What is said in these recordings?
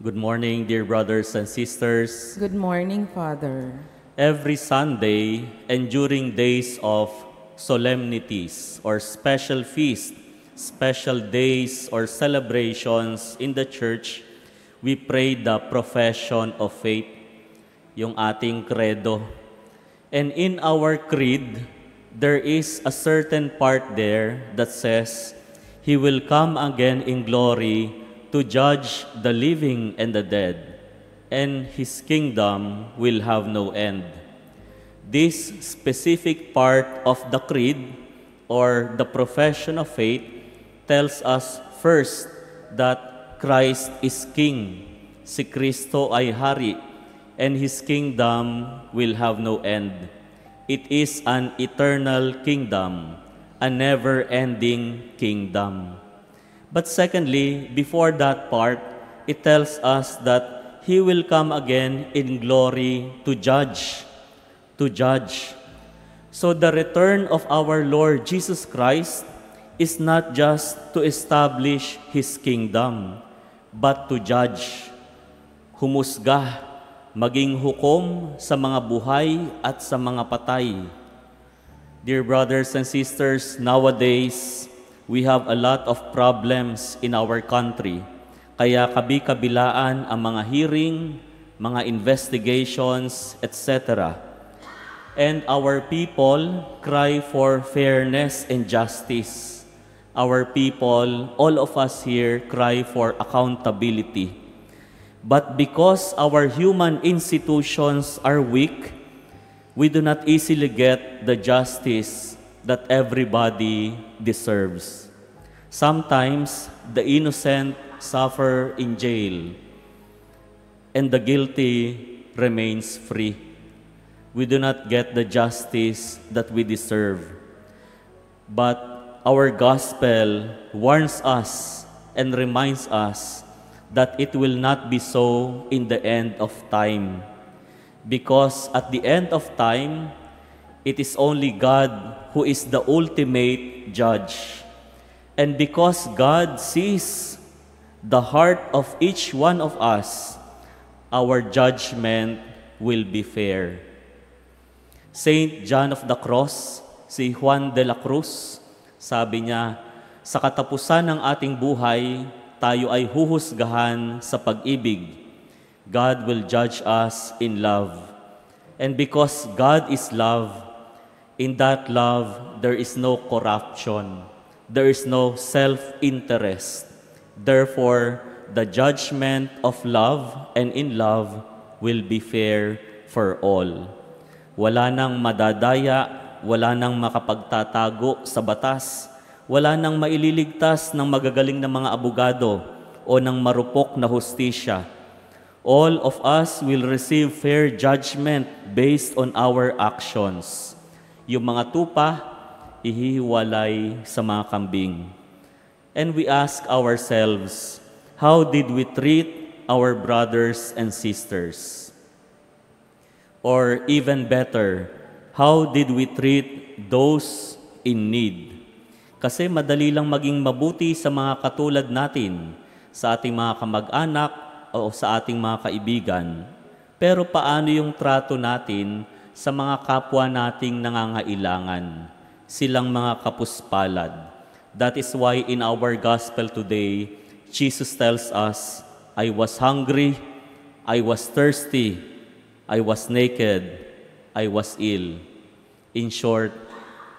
Good morning, dear brothers and sisters. Good morning, Father. Every Sunday and during days of solemnities or special feasts, special days or celebrations in the church, we pray the profession of faith, yung ating credo. And in our creed, there is a certain part there that says, He will come again in glory to judge the living and the dead, and His kingdom will have no end. This specific part of the creed or the profession of faith tells us first that Christ is King, si Kristo ay Hari, and His kingdom will have no end. It is an eternal kingdom, a never-ending kingdom. But secondly, before that part, it tells us that He will come again in glory to judge. So the return of our Lord Jesus Christ is not just to establish His kingdom, but to judge, humusga, maging hukom sa mga buhay at sa mga patay. Dear brothers and sisters, nowadays, we have a lot of problems in our country. Kaya kabi-kabilaan ang mga hearing, mga investigations, etc. And our people cry for fairness and justice. Our people, all of us here, cry for accountability. But because our human institutions are weak, we do not easily get the justice that everybody deserves. Sometimes, the innocent suffer in jail, and the guilty remains free. We do not get the justice that we deserve. But our gospel warns us and reminds us that it will not be so in the end of time. Because at the end of time, it is only God who is the ultimate judge. And because God sees the heart of each one of us, our judgment will be fair. Saint John of the Cross, si Juan de la Cruz, sabi niya, sa katapusan ng ating buhay, tayo ay huhusgahan sa pag-ibig. God will judge us in love. And because God is love, in that love, there is no corruption. There is no self-interest. Therefore, the judgment of love and in love will be fair for all. Wala nang madadaya, wala nang makapagtatago sa batas, wala nang maililigtas ng magagaling na mga abogado o ng marupok na hustisya. All of us will receive fair judgment based on our actions. Yung mga tupa, ihihiwalay sa mga kambing. And we ask ourselves, how did we treat our brothers and sisters? Or even better, how did we treat those in need? Kasi madali lang maging mabuti sa mga katulad natin, sa ating mga kamag-anak o sa ating mga kaibigan. Pero paano yung trato natin sa mga kapwa nating nangangailangan, silang mga kapuspalad? That is why in our gospel today, Jesus tells us, I was hungry, I was thirsty, I was naked, I was ill. In short,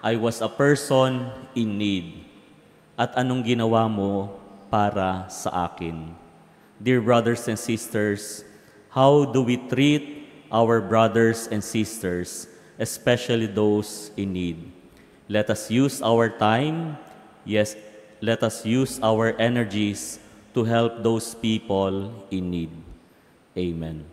I was a person in need. At anong ginawa mo para sa akin? Dear brothers and sisters, how do we treat our brothers and sisters, especially those in need? Let us use our time, yes, let us use our energies to help those people in need. Amen.